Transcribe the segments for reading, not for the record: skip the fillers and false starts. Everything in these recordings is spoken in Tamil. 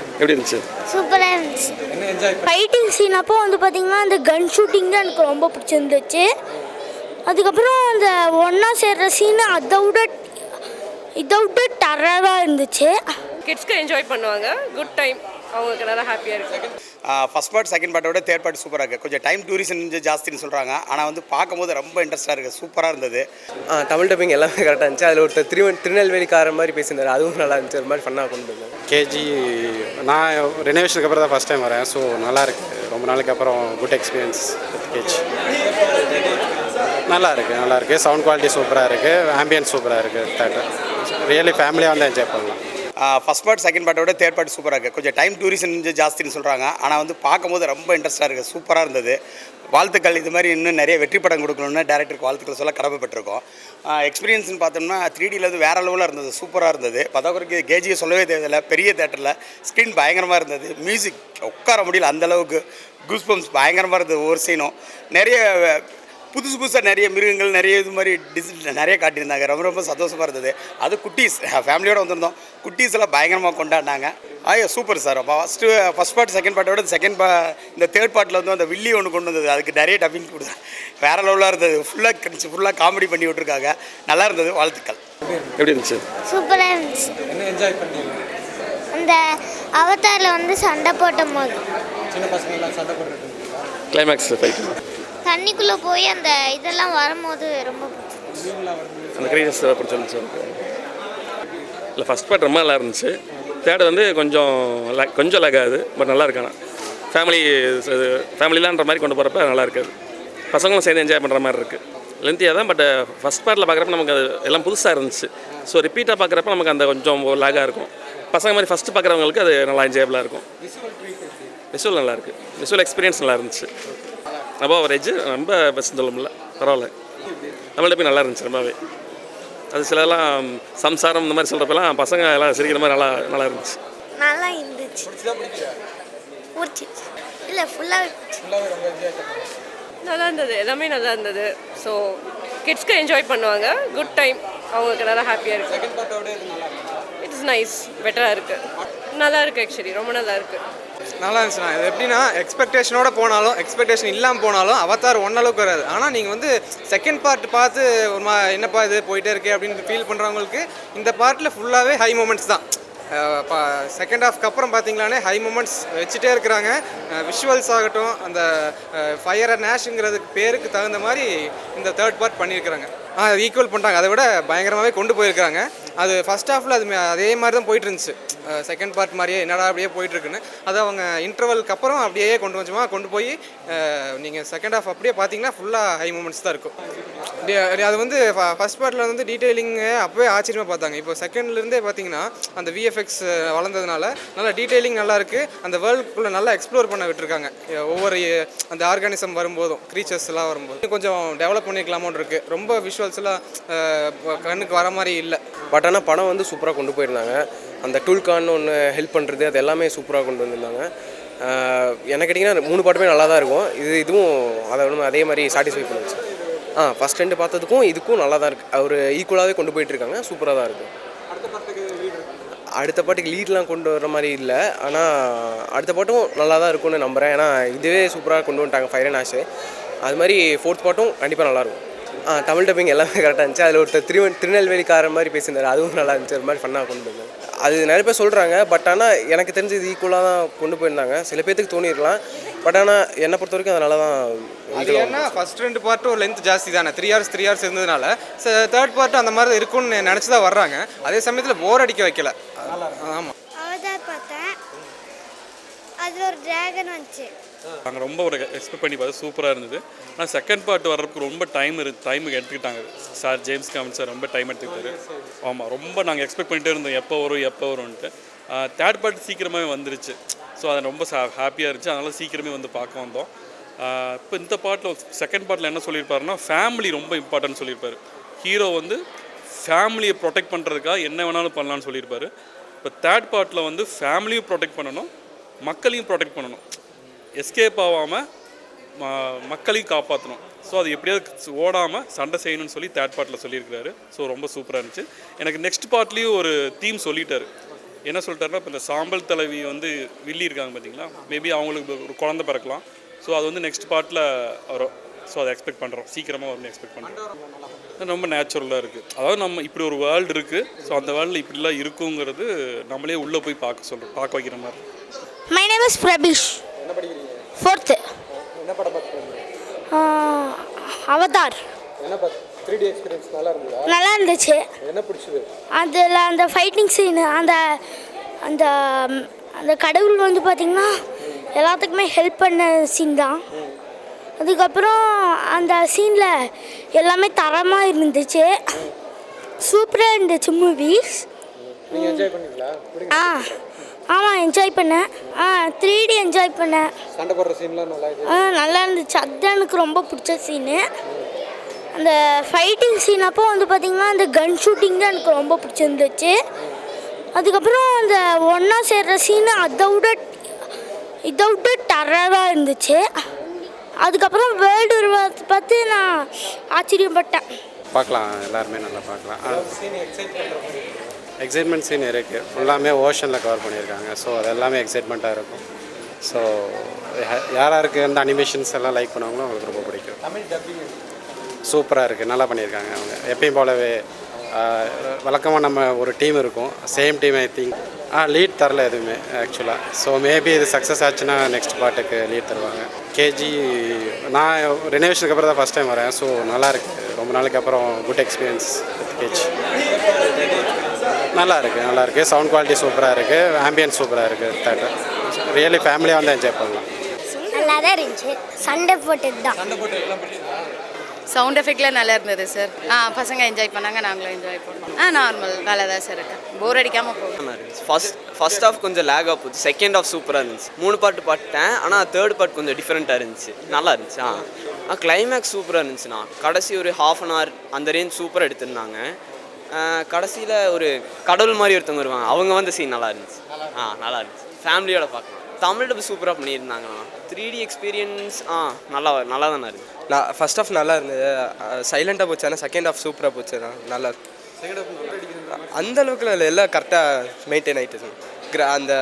எப்படி இருந்துச்சு? சூப்பராக இருந்துச்சு. ஃபைட்டிங் சீன் அப்போ வந்து பார்த்தீங்கன்னா அந்த கன் ஷூட்டிங் தான் எனக்கு ரொம்ப பிடிச்சிருந்துச்சு. அதுக்கப்புறம் அந்த ஒன்றா சேர்ற சீனு இதை விட டெரராக இருந்துச்சு. கிட்ஸ்க்கு என்ஜாய் பண்ணுவாங்க. குட் டைம், அவங்களுக்கு நல்லா ஹாப்பியாக இருக்குது. ஃபஸ்ட் பார்ட் செகண்ட் பார்ட்டோட தேர்ட் பார்ட் சூப்பராக இருக்குது. கொஞ்சம் டைம் டூரிசன் ஜாஸ்தின்னு சொல்கிறாங்க. ஆனால் வந்து பார்க்கும்போது ரொம்ப இன்ட்ரெஸ்ட்டாக இருக்குது, சூப்பராக இருந்தது. தமிழ் டப்பிங் எல்லாமே கரெக்டாக இருந்துச்சு. அதில் ஒருத்தர் திருநெல்வேலிக்கார மாதிரி பேசியிருந்தார், அதுவும் நல்லா இருந்துச்சு. ஒரு மாதிரி ஃபன்னாக கொண்டு வந்தேன். கேஜி நான் ரெனோவேஷனுக்கு அப்புறம் தான் ஃபஸ்ட் டைம் வரேன். ஸோ நல்லாயிருக்கு, ரொம்ப நாளைக்கு அப்புறம் குட் எக்ஸ்பீரியன்ஸ் கேஜி. நல்லா இருக்குது. சவுண்ட் குவாலிட்டி சூப்பராக இருக்குது, ஆம்பியன்ஸ் சூப்பராக இருக்குது. தேட்டர் ரியலி ஃபேமிலியாக வந்து என்ஜாய் பண்ணலாம். ஃபஸ்ட் பார்ட் செகண்ட் பார்ட்டோட தேர்ட் பார்ட் சூப்பராக இருக்குது. கொஞ்சம் டைம் டூரிசன் ஜாஸ்தின்னு சொல்கிறாங்க. ஆனால் வந்து பார்க்கும்போது ரொம்ப இன்ட்ரெஸ்ட்டாக இருக்குது, சூப்பராக இருந்தது. வாழ்த்துக்கள். இது மாதிரி இன்னும் நிறைய வெற்றி படம் கொடுக்கணும்னு டேரக்டருக்கு வாழ்த்துக்கள் சொல்ல கடமைப்பட்டிருக்கோம். எக்ஸ்பீரியன்ஸ்னு பார்த்தோம்னா 3Dயில் வந்து வேறு லெவலில் இருந்தது, சூப்பராக இருந்தது. பதாக்குறைக்கு கேஜியை சொல்லவே தேவையில்லை, பெரிய தேட்டரில் ஸ்க்ரீன் பயங்கரமாக இருந்தது. மியூசிக் உட்கார முடியல, அந்தளவுக்கு கூஸ்பம்ஸ் பயங்கரமாக இருந்தது. ஒரு சீனும் நிறைய புதுசாக நிறைய மிருகங்கள் நிறைய இது மாதிரி நிறைய காட்டியிருந்தாங்க. ரொம்ப சந்தோஷமாக இருந்தது. அது குட்டீஸ் ஃபேமிலியோடு வந்திருந்தோம். குட்டீஸ் எல்லாம் பயங்கரமாக கொண்டாடினாங்க. Super sir. First part second பார்ட்டோட இந்த தேர்ட் பார்ட்டில் வந்து அந்த வில்லி ஒன்று கொண்டு வந்தது, அதுக்கு நிறைய டப்பிங் கொடுத்தேன். வேறு லெவலாக இருந்தது. ஃபுல்லாக காமெடி பண்ணி விட்ருக்காங்க. நல்லா இருந்தது. வாழ்த்துக்கள். எப்படி இருந்துச்சு? சூப்பராக இருந்துச்சு. அந்த அவதாரில் வந்து சண்டை போட்ட போது கிளைமேக்ஸ் ஃபைட் தண்ணிக்குள்ளே போய் அந்த இதெல்லாம் வரும்போது ரொம்ப அந்த கிரியேட்டர்ஸ் பிடிச்சிருந்துச்சு. இல்லை ஃபஸ்ட் பார்ட் ரொம்ப நல்லா இருந்துச்சு. தேர்ட் வந்து கொஞ்சம் லேக் ஆகுது, பட் நல்லா இருக்கானா ஃபேமிலிலான்ற மாதிரி கொண்டு போகிறப்ப நல்லா இருக்காது. பசங்களும் சேர்ந்து என்ஜாய் பண்ணுற மாதிரி இருக்குது. லென்த்தியாக தான், பட் ஃபஸ்ட் பார்ட்டில் பார்க்குறப்ப நமக்கு அது எல்லாம் புதுசாக இருந்துச்சு. ஸோ ரிப்பீட்டாக பார்க்குறப்ப நமக்கு அந்த கொஞ்சம் லேகாக இருக்கும். பசங்க மாதிரி ஃபஸ்ட்டு பார்க்குறவங்களுக்கு அது நல்லா என்ஜாயபுளாக இருக்கும். விஷுவல் நல்லாயிருக்கு, விஷுவல் எக்ஸ்பீரியன்ஸ் நல்லா இருந்துச்சு. ரொம்ப அவரேஜ், ரொம்ப பெஸ்ட் சொல்ல முடியல, பரவாயில்ல. தமிழ் போய் நல்லா இருந்துச்சு ரொம்பவே. அது சிலலாம் சம்சாரம் இந்த மாதிரி சொல்கிறப்பெல்லாம் பசங்க எல்லாம் சிரிக்கிற மாதிரி நல்லா இருந்துச்சு. நல்லா இருந்துச்சு. இல்லை ஃபுல்லாக நல்லா இருந்தது, எல்லாமே நல்லா இருந்தது. ஸோ கிட்ஸ்க்கு என்ஜாய் பண்ணுவாங்க. குட் டைம், அவங்களுக்கு நல்லா ஹாப்பியாக இருக்குது. இட்ஸ் நைஸ், பெட்டராக இருக்குது. நல்லா இருக்குது, ஆக்சுவலி ரொம்ப நல்லா இருக்குது. நல்லா இருந்துச்சுண்ணா. இது எப்படின்னா எக்ஸ்பெக்டேஷனோட போனாலும் எக்ஸ்பெக்டேஷன் இல்லாமல் போனாலும் அவதார் ஒன்றளவுக்கு வராது. ஆனால் நீங்கள் வந்து செகண்ட் பார்ட் பார்த்து ஒரு என்னப்பா இது போயிட்டே இருக்கே அப்படின்னு ஃபீல் பண்ணுறவங்களுக்கு இந்த பார்ட்டில் ஃபுல்லாகவே ஹை மூமெண்ட்ஸ் தான். செகண்ட் ஹாஃப்க்கு அப்புறம் பார்த்தீங்களானே ஹை மூமெண்ட்ஸ் வச்சுட்டே இருக்கிறாங்க. விஷுவல்ஸ் ஆகட்டும், அந்த ஃபயர் அண்ட் நேஷுங்கிறதுக்கு பேருக்கு தகுந்த மாதிரி இந்த தேர்ட் பார்ட் பண்ணியிருக்கிறாங்க. ஈக்குவல் பண்ணிட்டாங்க, அதை விட பயங்கரமாகவே கொண்டு போயிருக்கிறாங்க. அது ஃபஸ்ட் ஹாஃபில் அதே மாதிரி தான் போயிட்டு இருந்துச்சு. செகண்ட் பார்ட் மாதிரியே என்னடா அப்படியே போயிட்டுருக்குன்னு, அதை அவங்க இன்டர்வலுக்கு அப்புறம் அப்படியே கொஞ்சமாக கொண்டு போய் நீங்கள் செகண்ட் ஹாஃப் அப்படியே பார்த்தீங்கன்னா ஃபுல்லாக ஹை மூமெண்ட்ஸ் தான் இருக்கும். அது வந்து ஃபஸ்ட் பார்ட்டில் வந்து டீட்டெயிலிங்கு அப்போவே ஆச்சரியமாக பார்த்தாங்க. இப்போ செகண்ட்லேருந்தே பார்த்தீங்கன்னா அந்த விஎஃப்எக்ஸ் வளர்ந்ததுனால நல்லா டீட்டெயிலிங் நல்லா இருக்குது. அந்த வேர்ல்டுக்குள்ளே நல்லா எக்ஸ்ப்ளோர் பண்ண விட்டுருக்காங்க. ஒவ்வொரு அந்த ஆர்கானிசம் வரும்போதும் க்ரீச்சர்ஸ் எல்லாம் வரும்போது கொஞ்சம் டெவலப் பண்ணிக்கலாமோன்னு இருக்குது. ரொம்ப விஷுவல்ஸ்லாம் கண்ணுக்கு வர மாதிரி இல்லை. பட் ஆனால் படம் வந்து சூப்பராக கொண்டு போயிருந்தாங்க. அந்த டூல்கான்னு ஒன்று ஹெல்ப் பண்ணுறது, அது எல்லாமே சூப்பராக கொண்டு வந்திருந்தாங்க. எனக்கு கேட்டிங்கன்னா 3 பாட்டுமே நல்லா தான் இருக்கும். இதுவும் அதை ஒன்று அதே மாதிரி சாட்டிஸ்ஃபை பண்ணுச்சு. ஃபஸ்ட் 2 பார்த்ததுக்கும் இதுக்கும் நல்லா தான் இருக்குது. அவர் ஈக்குவலாகவே கொண்டு போயிட்டுருக்காங்க, சூப்பராக தான் இருக்குது. அடுத்த பாட்டுக்கு லீட்லாம் கொண்டு வர மாதிரி இல்லை, ஆனால் அடுத்த பாட்டும் நல்லா தான் இருக்கும்னு நம்புகிறேன். ஏன்னா இதுவே சூப்பராக கொண்டு வந்துட்டாங்க ஃபயர் அண்ட் ஆஷ். அது மாதிரி 4th பாட்டும் கண்டிப்பாக நல்லாயிருக்கும். தமிழ் டப்பிங் எல்லாமே கரெக்டாக இருந்துச்சு. அதில் ஒருத்தர் திருநெல்வேலிக்கார மாதிரி பேசியிருந்தார், அதுவும் நல்லா இருந்துச்சு. ஒரு மாதிரி ஃபன்னாக கொண்டு வந்தாங்க. அது நிறைய பேர் சொல்கிறாங்க, பட் ஆனால் எனக்கு தெரிஞ்சு இது ஈக்குவலாக தான் கொண்டு போயிருந்தாங்க. சில பேர்த்துக்கு தோணியிருக்கலாம், பட் ஆனால் என்னை பொறுத்த வரைக்கும் அதனால தான். அது ஏன்னா ஃபஸ்ட் 2 பார்ட்டும் லென்த் ஜாஸ்தி தானே, 3 hours இருந்ததுனால தேர்ட் பார்ட்டும் அந்த மாதிரி இருக்கும்னு நினச்சி தான் வர்றாங்க. அதே சமயத்தில் போர் அடிக்க வைக்கல. ஆமாம், அவதார் பார்த்தேன், அதில் ஒரு டிராகன் வந்துச்சு. நாங்கள் ரொம்ப ஒரு எக்ஸ்பெக்ட் பண்ணி பார்த்தா சூப்பராக இருந்தது. ஆனால் செகண்ட் பார்ட் வர்றதுக்கு ரொம்ப டைமுக்கு எடுத்துக்கிட்டாங்க சார். ஜேம்ஸ் காமன் சார் ரொம்ப டைம் எடுத்துக்கிட்டாரு. ஆமாம், ரொம்ப நாங்கள் எக்ஸ்பெக்ட் பண்ணிகிட்டே இருந்தோம் எப்போ வரும்ன்ட்டு. தேர்ட் பார்ட் சீக்கிரமாகவே வந்துருச்சு. ஸோ அது ரொம்ப ஹாப்பியாக இருந்துச்சு. அதனால் சீக்கிரமே வந்து பார்க்க வந்தோம். இப்போ இந்த பார்ட்டில் செகண்ட் பார்ட்டில் என்ன சொல்லியிருப்பாருன்னா, ஃபேமிலி ரொம்ப இம்பார்ட்டன்ட் சொல்லியிருப்பார். ஹீரோ வந்து ஃபேமிலியை ப்ரொடெக்ட் பண்ணுறதுக்காக என்ன வேணாலும் பண்ணலான்னு சொல்லியிருப்பார். இப்போ தேர்ட் பார்ட்டில் வந்து ஃபேமிலியும் ப்ரொடெக்ட் பண்ணணும், மக்களையும் ப்ரொடெக்ட் பண்ணணும், எஸ்கேப் ஆகாமல் மக்களையும் காப்பாற்றணும். ஸோ அது எப்படியாவது ஓடாமல் சண்டை செய்யணும்னு சொல்லி தேர்ட் பார்ட்டில் சொல்லியிருக்கிறாரு. ஸோ ரொம்ப சூப்பராக இருந்துச்சு. எனக்கு நெக்ஸ்ட் பார்ட்லேயும் ஒரு தீம் சொல்லிட்டார். என்ன சொல்லிட்டாருன்னா இப்போ இந்த சாம்பல் தலைவி வந்து வில்லி இருக்காங்க பார்த்தீங்களா, மேபி அவங்களுக்கு ஒரு குழந்தை பிறக்கலாம். ஸோ அது வந்து நெக்ஸ்ட் பார்ட்டில் வரும். ஸோ அதை எக்ஸ்பெக்ட் பண்ணுறோம், சீக்கிரமாக வரும்னு எக்ஸ்பெக்ட் பண்ணுறோம். ரொம்ப நேச்சுரலாக இருக்குது. அதாவது நம்ம இப்படி ஒரு வேர்ல்டு இருக்குது, ஸோ அந்த வேர்ல்டில் இப்படிலாம் இருக்குங்கிறது நம்மளே உள்ளே போய் பார்க்க வைக்கிற மாதிரி. My name is Prabish. என்ன படிக்கிறீங்க? 4th. என்ன படம் பார்த்துருக்கீங்க? அவதார். என்ன 3D எக்ஸ்பீரியன்ஸ் நல்லா இருந்ததா? நல்லா இருந்துச்சு. என்ன பிடிச்சது? அதில் அந்த ஃபைட்டிங் சீனு, அந்த அந்த அந்த கடவுள் வந்து பார்த்திங்கன்னா எல்லாத்துக்குமே ஹெல்ப் பண்ண சீன் தான். அதுக்கப்புறம் அந்த சீனில் எல்லாமே தரமாக இருந்துச்சு. சூப்பராக இருந்துச்சு மூவிஸ். நீங்கள் என்ஜாய் பண்ணீங்களா? ஆமாம் என்ஜாய் பண்ணேன். 3D என்ஜாய் பண்ணேன். சண்டை போடுற சீன்லாம் நல்லா இருக்கு. நல்லா இருந்துச்சு. அதுதான் எனக்கு ரொம்ப பிடிச்ச சீனு. அந்த ஃபைட்டிங் சீன் அப்போ வந்து பார்த்திங்கன்னா அந்த கன் ஷூட்டிங் தான் எனக்கு ரொம்ப பிடிச்சிருந்துச்சு. அதுக்கப்புறம் அந்த ஒன்றா சேர்கிற சீனு இதை விட டெரராக இருந்துச்சு. அதுக்கப்புறம் வேர்ல்டு உருவாகத்தை பார்த்து நான் ஆச்சரியப்பட்டேன். பார்க்கலாம், எல்லாருமே நல்லா பார்க்கலாம். எக்ஸைட்மெண்ட் சீன் இருக்குது, ஃபுல்லாமே ஓஷனில் கவர் பண்ணியிருக்காங்க. ஸோ அது எல்லாமே எக்ஸைட்மெண்ட்டாக இருக்கும். ஸோ யாராருக்கு இந்த அனிமேஷன்ஸ் எல்லாம் லைக் பண்ணுவாங்களோ அவங்களுக்கு ரொம்ப பிடிக்கும். தமிழ் டப்பிங் சூப்பராக இருக்குது, நல்லா பண்ணியிருக்காங்க. அவங்க எப்பயும் போலவே வழக்கமாக நம்ம ஒரு டீம் இருக்கும், same team. I think lead தரல எதுவுமே ஆக்சுவலாக. ஸோ மேபி இது சக்ஸஸ் ஆச்சுன்னா நெக்ஸ்ட் பார்ட்டுக்கு லீட் தருவாங்க. கேஜி நான் ரெனோவேஷனுக்கு அப்புறம் தான் ஃபஸ்ட் டைம் வரேன். ஸோ நல்லாயிருக்கு, ரொம்ப நாளைக்கு அப்புறம் குட் எக்ஸ்பீரியன்ஸ் வித் கேஜி. நல்லாயிருக்கு. சவுண்ட் குவாலிட்டி சூப்பராக இருக்குது, ஆம்பியன்ஸ் சூப்பராக இருக்குது. தேட்டர் ரியலி ஃபேமிலியாக வந்து என்ஜாய் பண்ணலாம். நல்லா தான் இருந்துச்சு. சண்டை போட்டது தான். சவுண்ட் எஃபெக்ட்லாம் நல்லா இருந்தது சார். பசங்க என்ஜாய் பண்ணாங்க, நாங்களும் என்ஜாய் பண்ணோம். நார்மல் நல்லா தான் சார் இருக்கு, போர் அடிக்காமல் போகும். ஃபர்ஸ்ட் ஹாஃப் கொஞ்சம் லேகாக போச்சு, செகண்ட் ஹாஃப் சூப்பராக இருந்துச்சு. 3 பார்ட்டு பார்த்தேன், ஆனால் தேர்ட் பார்ட் கொஞ்சம் டிஃப்ரெண்ட்டாக இருந்துச்சு, நல்லா இருந்துச்சு. கிளைமேக்ஸ் சூப்பராக இருந்துச்சுண்ணா. கடைசி ஒரு ½ அன் ஹவர் அந்த ரேஞ்ச் சூப்பராக எடுத்திருந்தாங்க. கடைசியில் ஒரு கடவுள் மாதிரி ஒருத்தவங்க வருவாங்க, அவங்க வந்து சீன் நல்லா இருந்துச்சு. நல்லா இருந்துச்சு, ஃபேமிலியோட பார்க்கலாம். தமிழ் டப் சூப்பராக பண்ணியிருந்தாங்கண்ணா. 3D எக்ஸ்பீரியன்ஸ் நல்லா தானே இருக்குது. நான் ஃபர்ஸ்ட் ஹாஃப் நல்லா இருந்தது, சைலண்டாக போச்சு. ஆனால் செகண்ட் ஹாஃப் சூப்பராக போச்சுண்ணா. நல்லா அந்த அளவுக்கு இல்லை, எல்லாம் கரெக்டாக மெயின்டைன் ஆகிட்டு. அந்த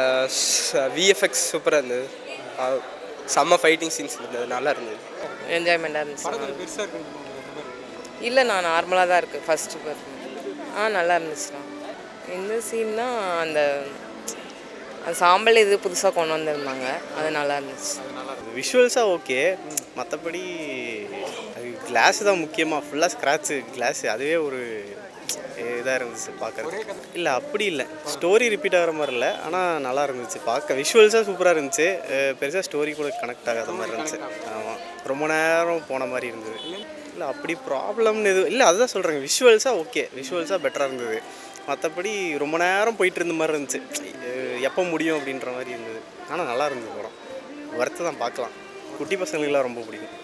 விஎஃப்எக்ஸ் சூப்பராக இருந்தது, செம்ம ஃபைட்டிங் சீன்ஸ் இருந்தது, நல்லா இருந்தது. என்ஜாய்மெண்ட்டாக இருந்துச்சு. இல்லை நான் நார்மலாக தான் இருக்குது ஃபஸ்ட்டு பார்த்து. நல்லா இருந்துச்சுண்ணா. இந்த சீன்னா அந்த சாம்பல் இது புதுசாக கொண்டு வந்திருந்தாங்க, அது நல்லா இருந்துச்சு. விஷுவல்ஸாக ஓகே, மற்றபடி கிளாஸ் தான் முக்கியமாக. ஃபுல்லாக ஸ்க்ராட்சு கிளாஸு, அதுவே ஒரு இதாக இருந்துச்சு பார்க்குறது. இல்லை அப்படி இல்லை, ஸ்டோரி ரிப்பீட் ஆகிற மாதிரி இல்லை, ஆனால் நல்லா இருந்துச்சு பார்க்க. விஷுவல்ஸாக சூப்பராக இருந்துச்சு, பெருசாக ஸ்டோரி கூட கனெக்ட் ஆகாத மாதிரி இருந்துச்சு. ஆமாம், ரொம்ப நேரம் போன மாதிரி இருந்தது. இல்லை அப்படி ப்ராப்ளம்னு எதுவும் இல்லை, அதுதான் சொல்கிறேங்க. விஷுவல்ஸாக ஓகே, விஷுவல்ஸாக பெட்டராக இருந்தது. மற்றபடி ரொம்ப நேரம் போயிட்டு இருந்த மாதிரி இருந்துச்சு, எப்போ முடியும் அப்படின்ற மாதிரி இருந்தது. ஆனால் நல்லா இருந்தது படம், ஒர்த்து தான், பார்க்கலாம். குட்டி பசங்களுக்கெல்லாம் ரொம்ப பிடிக்கும்.